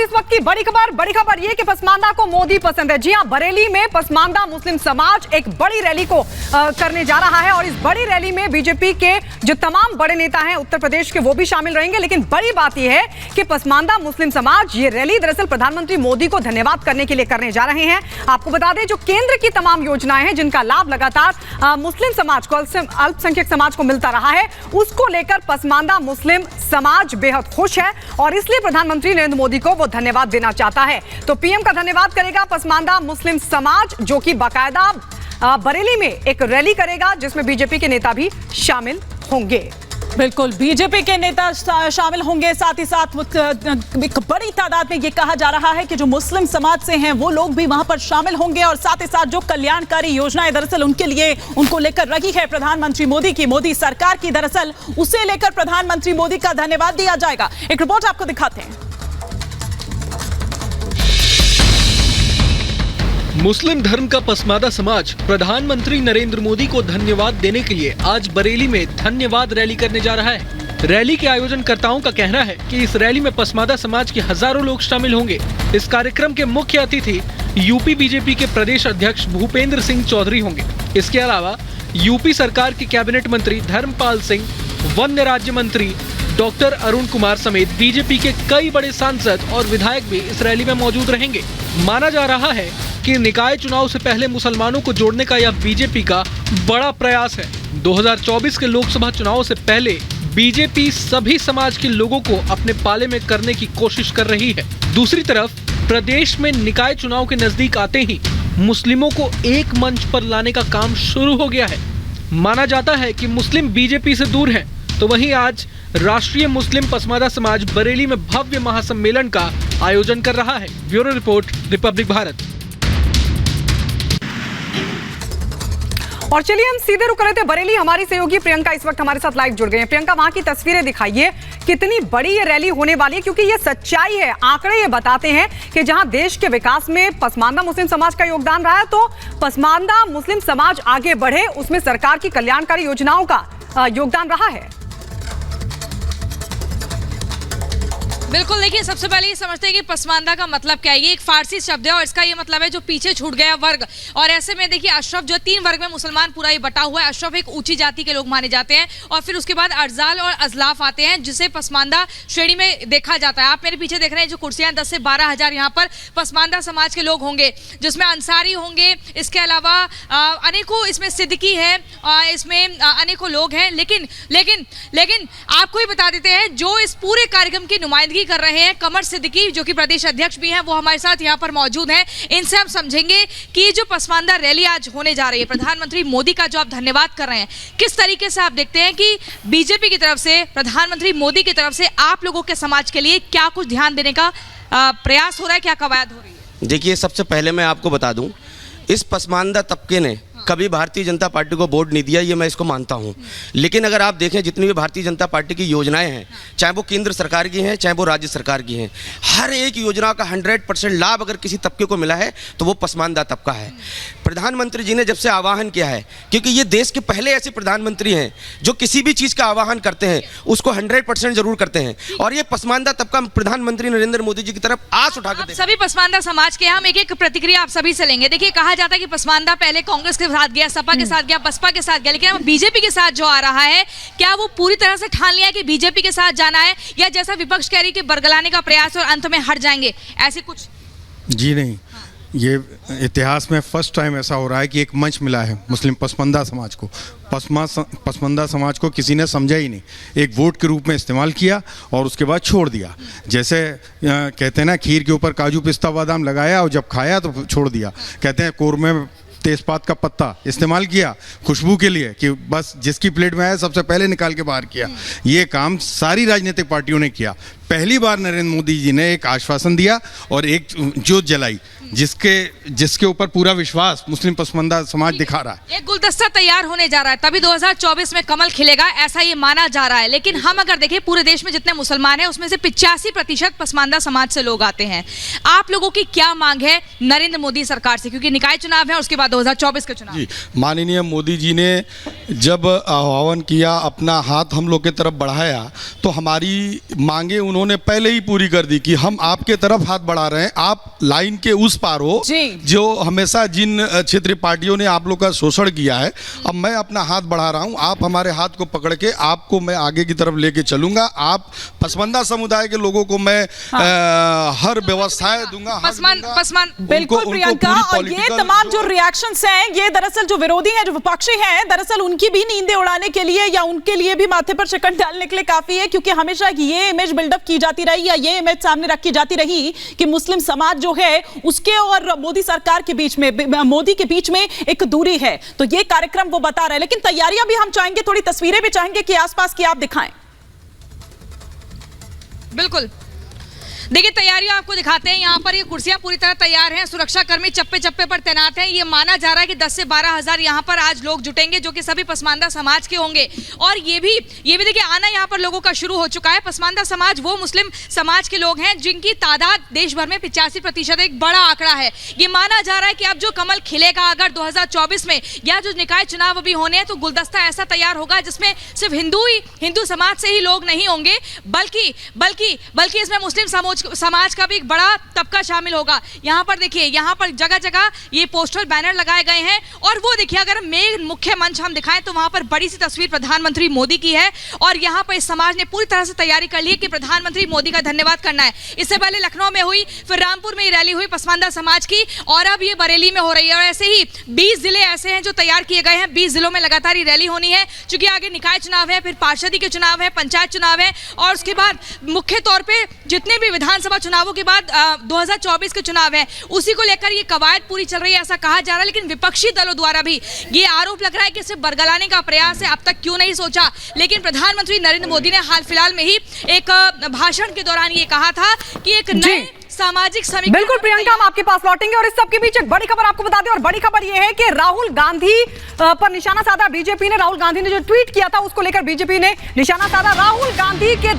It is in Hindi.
इस वक्त की बड़ी खबर ये कि पसमानदा को मोदी पसंद है। जी हां, बरेली में पसमानदा मुस्लिम समाज एक बड़ी रैली को करने जा रहा है और इस बड़ी रैली में बीजेपी के जो तमाम बड़े नेता हैं उत्तर प्रदेश के, वो भी शामिल रहेंगे। लेकिन बड़ी बात यह है कि पसमानदा मुस्लिम समाज ये रैली दरअसल प्रधानमंत्री मोदी को धन्यवाद करने के लिए करने जा रहे हैं। आपको बता दें, जो केंद्र की तमाम योजनाएं हैं जिनका लाभ लगातार मुस्लिम समाज को, अल्पसंख्यक समाज को मिलता रहा है, उसको लेकर पसमानदा मुस्लिम समाज बेहद खुश है और इसलिए प्रधानमंत्री नरेंद्र मोदी को वो धन्यवाद देना चाहता है। तो पीएम का धन्यवाद करेगा पसमानदा मुस्लिम समाज, जो कि बाकायदा बरेली में एक रैली करेगा जिसमें बीजेपी के नेता भी शामिल होंगे। बिल्कुल, बीजेपी के नेता शामिल होंगे। साथ ही साथ एक बड़ी तादाद में ये कहा जा रहा है कि जो मुस्लिम समाज से हैं वो लोग भी वहां पर शामिल होंगे और साथ ही साथ जो कल्याणकारी योजनाएं दरअसल उनके लिए उनको लेकर रही है प्रधानमंत्री मोदी की, मोदी सरकार की, दरअसल उसे लेकर प्रधानमंत्री मोदी का धन्यवाद दिया जाएगा। एक रिपोर्ट आपको दिखाते हैं। मुस्लिम धर्म का पसमानदा समाज प्रधानमंत्री नरेंद्र मोदी को धन्यवाद देने के लिए आज बरेली में धन्यवाद रैली करने जा रहा है। रैली के आयोजनकर्ताओं का कहना है कि इस रैली में पसमानदा समाज के हजारों लोग शामिल होंगे। इस कार्यक्रम के मुख्य अतिथि यूपी बीजेपी के प्रदेश अध्यक्ष भूपेंद्र सिंह चौधरी होंगे। इसके अलावा यूपी सरकार के कैबिनेट मंत्री धर्मपाल सिंह, वन्य राज्य मंत्री डॉक्टर अरुण कुमार समेत बीजेपी के कई बड़े सांसद और विधायक भी इस रैली में मौजूद रहेंगे। माना जा रहा है कि निकाय चुनाव से पहले मुसलमानों को जोड़ने का यह बीजेपी का बड़ा प्रयास है। 2024 के लोकसभा चुनाव से पहले बीजेपी सभी समाज के लोगों को अपने पाले में करने की कोशिश कर रही है। दूसरी तरफ प्रदेश में निकाय चुनाव के नजदीक आते ही मुस्लिमों को एक मंच पर लाने का काम शुरू हो गया है। माना जाता है कि मुस्लिम बीजेपी से दूर हैं, तो वहीं आज राष्ट्रीय मुस्लिम पसमानदा समाज बरेली में भव्य महासम्मेलन का आयोजन कर रहा है। Bureau report, Republic Bharat. और चलिए हम सीधे रुक रहे थे बरेली। हमारी सहयोगी प्रियंका इस वक्त हमारे साथ लाइव जुड़ गई हैं। प्रियंका, वहां की तस्वीरें दिखाइए, कितनी बड़ी ये रैली होने वाली है, क्योंकि ये सच्चाई है। आंकड़े ये बताते हैं कि जहां देश के विकास में पसमानदा मुस्लिम समाज का योगदान रहा है, तो पसमानदा मुस्लिम समाज आगे बढ़े उसमें सरकार की कल्याणकारी योजनाओं का योगदान रहा है। बिल्कुल, देखिए, सबसे पहले ये समझते हैं कि पसमानदा का मतलब क्या है। ये एक फारसी शब्द है और इसका ये मतलब है जो पीछे छूट गया वर्ग। और ऐसे में देखिए, अशरफ जो 3 वर्ग में मुसलमान पूरा ये बटा हुआ है। अशरफ एक ऊंची जाति के लोग माने जाते हैं और फिर उसके बाद अर्जाल और अजलाफ आते हैं, जिसे पसमानदा श्रेणी में देखा जाता है। आप मेरे पीछे देख रहे हैं जो कुर्सियां, 10 से 12 हजार यहाँ पर पसमानदा समाज के लोग होंगे, जिसमें अंसारी होंगे। इसके अलावा अनेकों इसमें सिद्दीकी है, इसमें अनेकों लोग हैं। लेकिन आपको ही बता देते हैं, जो इस पूरे कार्यक्रम की नुमाइंदगी कर रहे हैं, कमर सिद्दीकी जो कि प्रदेश अध्यक्ष भी हैं, वो हमारे साथ यहाँ पर मौजूद हैं। इनसे हम समझेंगे कि जो पसमानदा रैली आज होने जा रही है, प्रधानमंत्री मोदी का जो आप धन्यवाद कर रहे हैं, किस तरीके से आप देखते हैं कि बीजेपी की तरफ से, प्रधानमंत्री मोदी की तरफ से आप लोगों के समाज के लिए क्या कुछ ध्यान देने का प्रयास हो रहा है, क्या कवायद हो रही है? देखिए, सबसे पहले मैं आपको बता दूं, इस पसमानदा तबके ने कभी भारतीय जनता पार्टी को वोट नहीं दिया, ये मैं इसको मानता हूँ। लेकिन अगर आप देखें, जितनी भी भारतीय जनता पार्टी की योजनाएं हैं, चाहे वो केंद्र सरकार की हैं, चाहे वो राज्य सरकार की हैं, हर एक योजना का 100% लाभ अगर किसी तबके को मिला है तो वो पसमानदा तबका है। प्रधानमंत्री जी ने जब से आह्वान किया है, क्योंकि ये देश के पहले ऐसे प्रधानमंत्री हैं जो किसी भी चीज़ का आह्वान करते हैं उसको 100% जरूर करते हैं, और ये पसमानदा तबका प्रधानमंत्री नरेंद्र मोदी जी की तरफ आस उठा कर सभी पसमानदा समाज के हम एक प्रतिक्रिया आप सभी से लेंगे। देखिए, कहा जाता है कि पसमानदा पहले कांग्रेस के साथ गया, सपा के साथ गया, बसपा के साथ गया, लेकिन अब बीजेपी के साथ जो आ रहा है, क्या वो पूरी तरह से ठान लिया है कि बीजेपी के साथ जाना है, या जैसा विपक्ष कह रही है कि बरगलाने का प्रयास और अंत में हट जाएंगे, ऐसे कुछ? जी नहीं, ये इतिहास में फर्स्ट टाइम ऐसा हो रहा है कि एक मंच मिला है मुस्लिम पसमानदा समाज को। पसमानदा समाज को किसी ने समझा ही नहीं, एक वोट के रूप में इस्तेमाल किया और उसके बाद छोड़ दिया। जैसे कहते हैं ना, खीर के ऊपर काजू पिस्ता बादाम लगाया और जब खाया तो छोड़ दिया। कहते हैं कोरमे में तेजपात का पत्ता इस्तेमाल किया खुशबू के लिए, कि बस जिसकी प्लेट में आया सबसे पहले निकाल के बाहर किया। ये काम सारी राजनीतिक पार्टियों ने किया। पहली बार नरेंद्र मोदी जी ने एक आश्वासन दिया और एक ज्योत जलाई, जिसके ऊपर पूरा विश्वास मुस्लिम पसमानदा समाज दिखा रहा है। एक गुलदस्ता तैयार होने जा रहा है, तभी 2024 में कमल खिलेगा, ऐसा ये माना जा रहा है। लेकिन हम अगर देखें, पूरे देश में जितने मुसलमान हैं उसमें से 85% पसमानदा समाज से लोग आते हैं। आप लोगों की क्या मांग है नरेंद्र मोदी सरकार से, क्योंकि निकाय चुनाव है, उसके बाद 2024 के चुनाव? जी, माननीय मोदी जी ने जब आह्वान किया, अपना हाथ हम लोग के तरफ बढ़ाया, तो हमारी मांगे उन्होंने पहले ही पूरी कर दी कि हम आपके तरफ हाथ बढ़ा रहे हैं, आप लाइन के उस पार हो जो हमेशा जिन क्षेत्रीय पार्टियों ने आप लोग का शोषण किया है। अब मैं अपना हाथ बढ़ा रहा हूं, आप हमारे हाथ को पकड़ के आपको मैं आगे की तरफ लेके चलूंगा। आप पसमानदा समुदाय के लोगों को मैं हर व्यवस्थाएं दूंगा। बिल्कुल प्रियंका, और ये तमाम जो रिएक्शंस हैं, ये दरअसल जो विरोधी हैं, जो विपक्षी हैं, दरअसल उनकी भी नींदें उड़ाने के लिए या उनके लिए भी माथे पर शिकन डालने के लिए काफी है, क्योंकि हमेशा ये इमेज बिल्डअप की जाती रही या ये इमेज सामने रखी जाती रही कि मुस्लिम समाज जो है उसके और मोदी सरकार के बीच में, मोदी के बीच में एक दूरी है। तो ये कार्यक्रम वो बता रहे हैं, लेकिन तैयारियां भी हम चाहेंगे, थोड़ी तस्वीरें भी चाहेंगे कि आसपास की आप दिखाएं। बिल्कुल, देखिए तैयारियां आपको दिखाते हैं। यहाँ पर ये कुर्सियां पूरी तरह तैयार हैं, सुरक्षा कर्मी चप्पे चप्पे पर तैनात हैं। ये माना जा रहा है कि 10 से 12 हज़ार यहाँ पर आज लोग जुटेंगे, जो कि सभी पसमानदा समाज के होंगे। और ये भी देखिए आना यहाँ पर लोगों का शुरू हो चुका है। पसमानदा समाज वो मुस्लिम समाज के लोग हैं जिनकी तादाद देश भर में 85%, एक बड़ा आंकड़ा है। ये माना जा रहा है कि अब जो कमल खिलेगा, अगर 2024 में या जो निकाय चुनाव अभी होने हैं, तो गुलदस्ता ऐसा तैयार होगा जिसमें सिर्फ हिंदू समाज से ही लोग नहीं होंगे, बल्कि इसमें मुस्लिम समाज का भी एक बड़ा तबका शामिल होगा। यहाँ पर देखिए, यहाँ पर जगह जगह ये पोस्टर बैनर लगाए गए हैं। और वो देखिए, अगर मेन मुख्य मंच हम दिखाएं तो वहां पर बड़ी सी तस्वीर प्रधानमंत्री मोदी की है। और यहाँ पर इस समाज ने पूरी तरह से तैयारी कर ली है कि प्रधानमंत्री मोदी का धन्यवाद करना है। इससे पहले लखनऊ में हुई, फिर रामपुर में रैली हुई पसमानदा समाज की, और अब ये बरेली में हो रही है। और ऐसे ही 20 जिले ऐसे हैं जो तैयार किए गए हैं। 20 जिलों में लगातार ये रैली होनी है, चूंकि आगे निकाय चुनाव है, फिर पार्षदी के चुनाव है, पंचायत चुनाव है, और उसके बाद मुख्य तौर पर जितने भी विधानसभा चुनावों के बाद 2024 के चुनाव है, उसी को लेकर ये कवायद पूरी चल रही है, ऐसा कहा जा रहा है। लेकिन विपक्षी दलों द्वारा भी ये आरोप लग रहा है कि सिर्फ बरगलाने का प्रयास है, अब तक क्यों नहीं सोचा। लेकिन प्रधानमंत्री नरेंद्र मोदी ने हाल फिलहाल में ही एक भाषण के दौरान ये कहा था कि एक नए सामाजिक समीकरण। बिल्कुल प्रियंका, हम आपके पास लौटेंगे। और इस सब के बीच एक बड़ी खबर आपको बता दें, और बड़ी खबर यह है कि राहुल गांधी पर निशाना साधा बीजेपी ने। राहुल गांधी ने जो ट्वीट किया था उसको लेकर बीजेपी ने निशाना साधा। राहुल गांधी के